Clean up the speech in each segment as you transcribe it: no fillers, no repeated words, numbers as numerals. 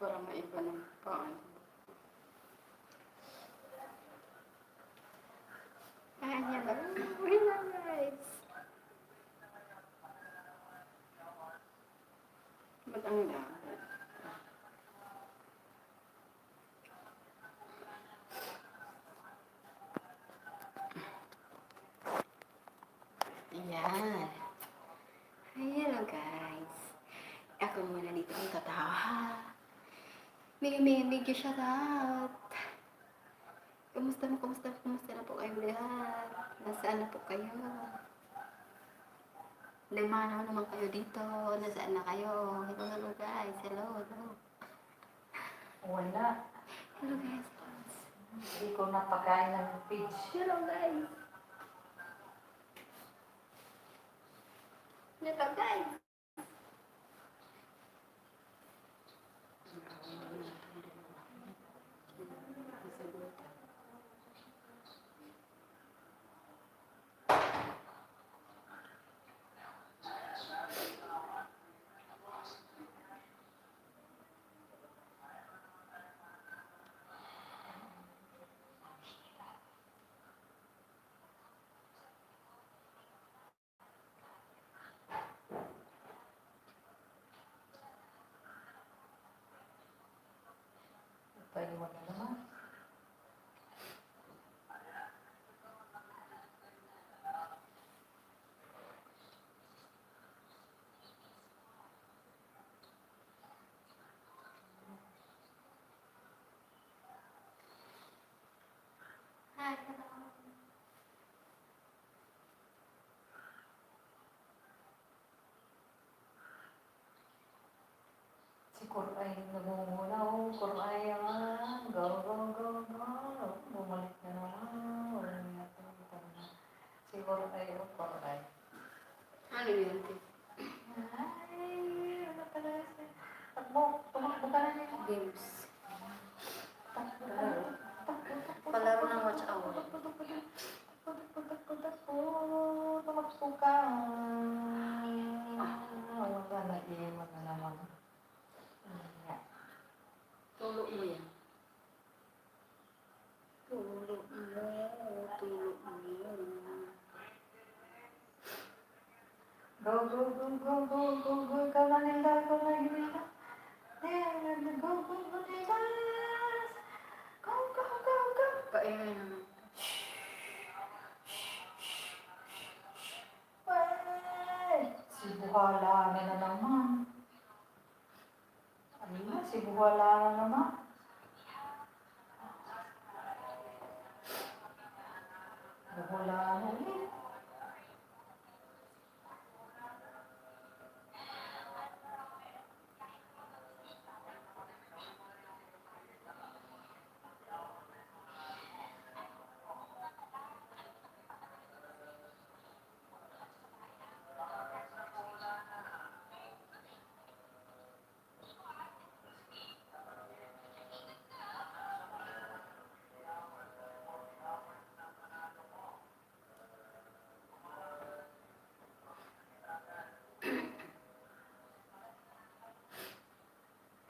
para maiba ng paano. Ayan na. Uy na guys. Ba't ang lahat? Ayan. Hello guys. Ako muna dito ang tatawa. Medyo shout out. Kumusta na po kayo lahat? Nasaan na po kayo? Limanaw naman kayo dito. Nasaan na kayo? Hello guys. Hello. Wala. Hello guys. Hindi ko napakain ng page. Hello guys. Hello guys. Paiwan na naman. Hi. Si Kuray namumulaw. Kuray go. Bumalik na naman. Wala na natin. Si Kuray Kuray. Ano yun? Ay, ano talaga siya? Tumakbo ka na niya. Games. Takbo. Palaro ng watch hour. Tumakbo ka. Wala na, iwan na naman. Tulog mo yan. Tulog mo. Go. Ikaw na nila. Go, Nila. Go. Paingay naman. Si Buhala na naman. Ano na, si Buhala na naman. Buhala na ulit.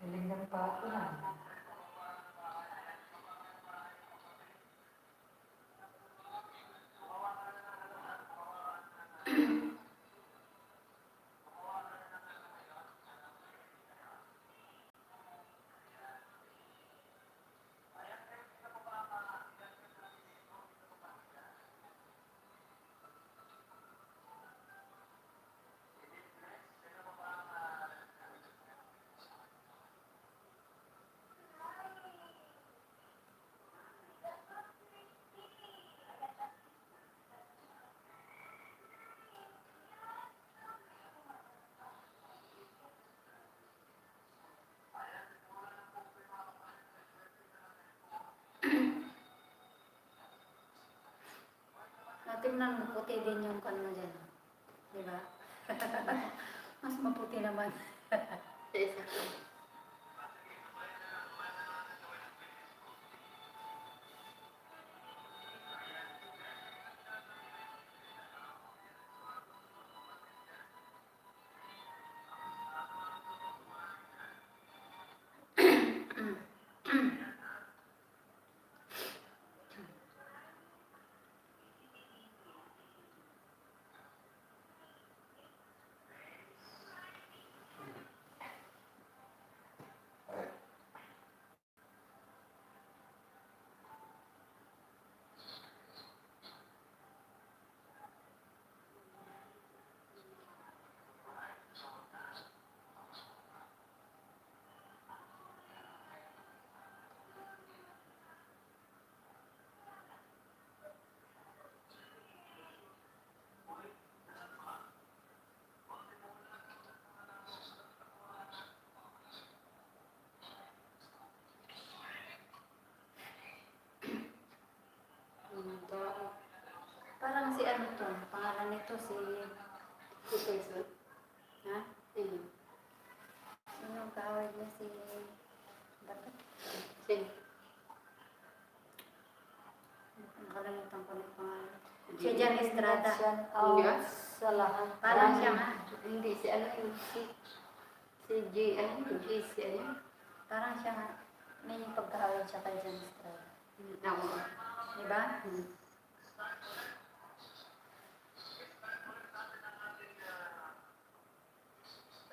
Galing ng pato na. Tingnan mo, puti din yung kan mo dyan. Diba? Mas maputi naman. Isa ko. Parang si ano to, pangalan nito si... Professor. Ha? Ayun. Sino kaway niya si... Dapat? Sino? Nakalimutan ko ng pangalan. Si Jan Estrada. Yeah. Sa lahat. Parang siya nga. Hindi, si ano yun, si J, ano yun, JC, ano yun? Parang siya nga. May pagkahawin siya kay Jan Estrada. Ako. Diba?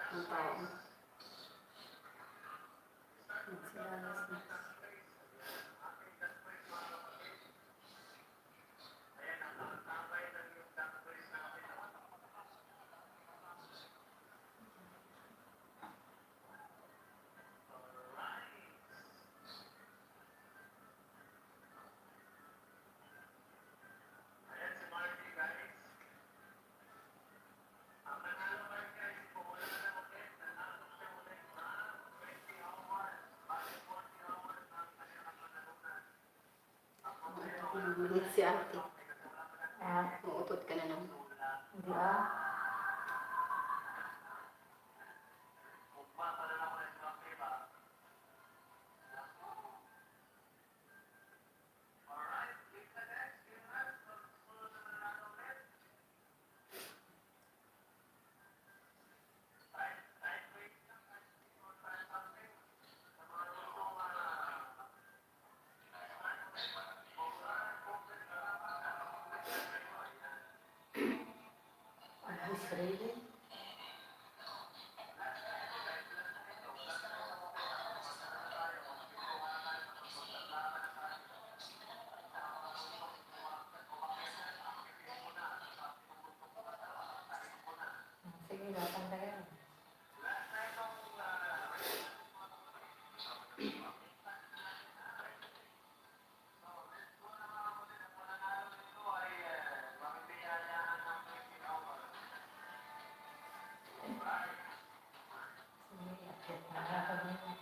Ang tao. Nagsilalas na. Si ate. Ah, Uutot ka na lang. hindi ah. It's really? Sige, datang na yan. Sige, akit na ako din.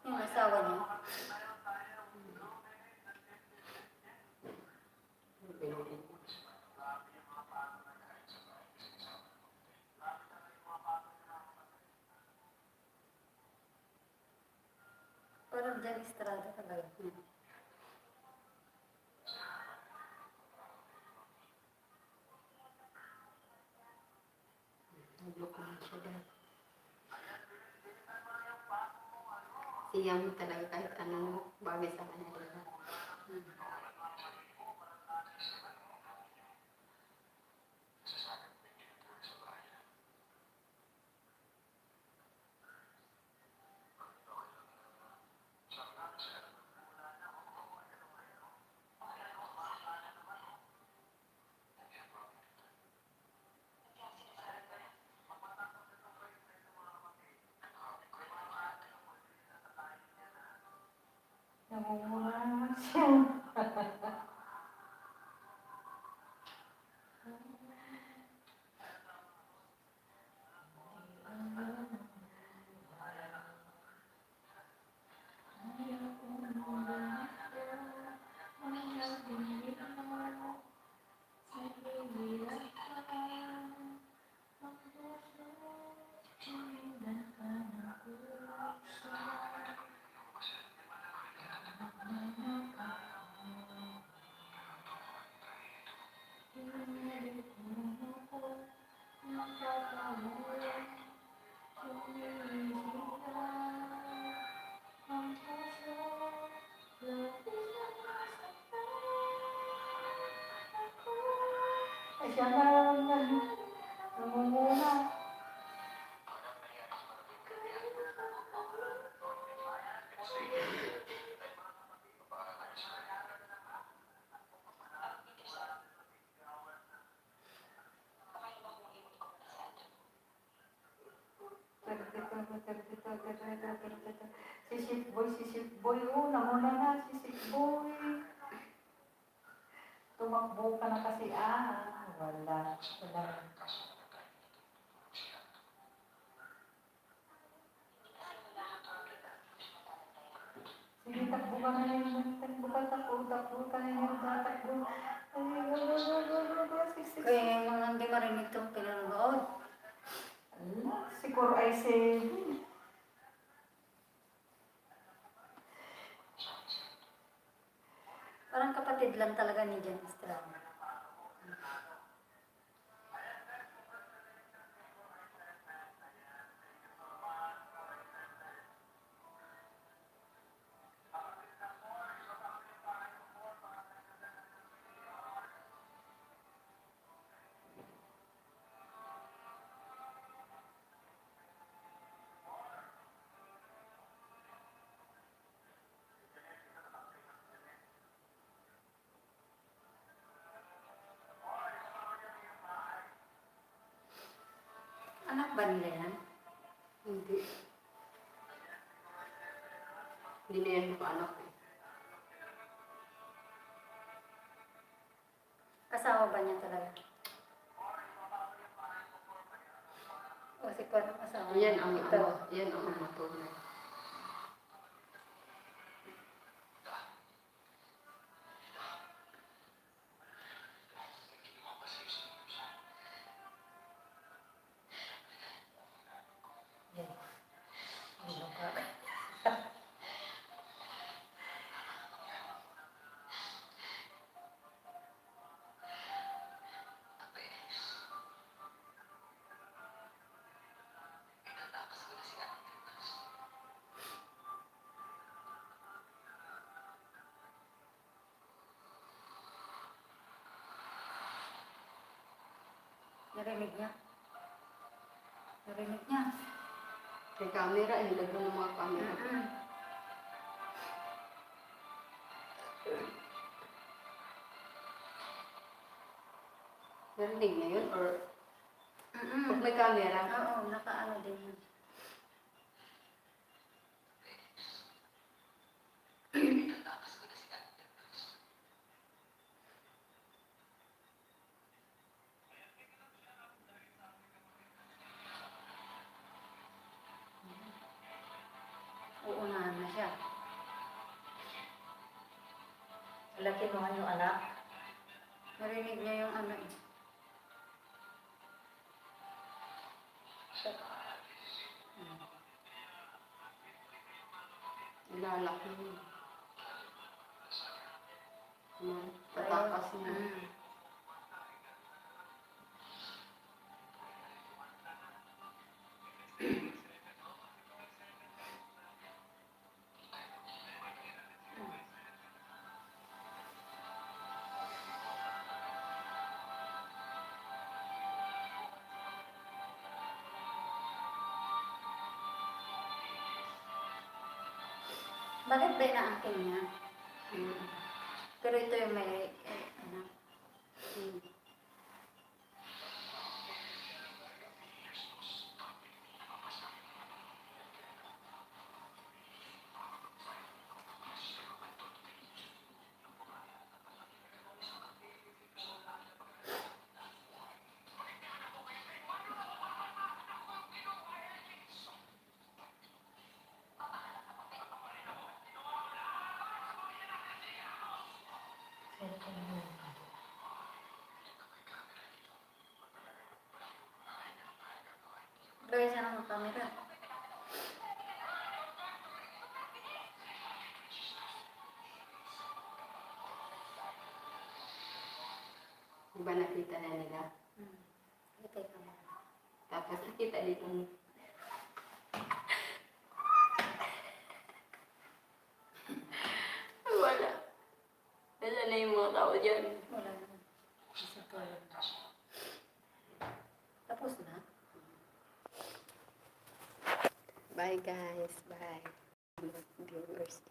Yung asawa niya. Parang Jan Estrada talaga. Nagloko na siya dahil. Siya mo talaga kahit anong bagay sa kanya. Diba? Namumula naman siya. Ay, siya na naman. Namumula. Si Chef Boy, oh, namuna na si Chef Boy. Tumakbo ka na kasi, wala. Wala. Sige, takbo ka na yun. Takbo ka na yun. Takbo. Ay, go. Kaya yung mga hindi marinig itong pinanonood. Ala, siguro ay si... Parang kapatid lang talaga ni Jan Estrada. Anak ba nila yan? Hindi. Hindi na yan ko anak eh. Asawa ba niya talaga? O si parang asawa Yan ang ito. yan ang ama tunay. Narinig niya? Narinig niya? May camera, hindi ko ng mga camera. Narinig niya yun or pag may camera? Oo, nakaano din yun. Uunahan na siya. Laki mo yung anak. Narinig niya yung ano eh. Ilalaki niya. Tatakas niya. Bakit ba inaangkin niya? Pero ito yung may, anak. Lagay siya ng camera. Di ba nakita na nila? Itay ka mo. Tapos nakita dito. Wala. Wala na yung mga tao dyan. Wala na. Isa to. Tapos na. Bye guys. Bye. Viewers.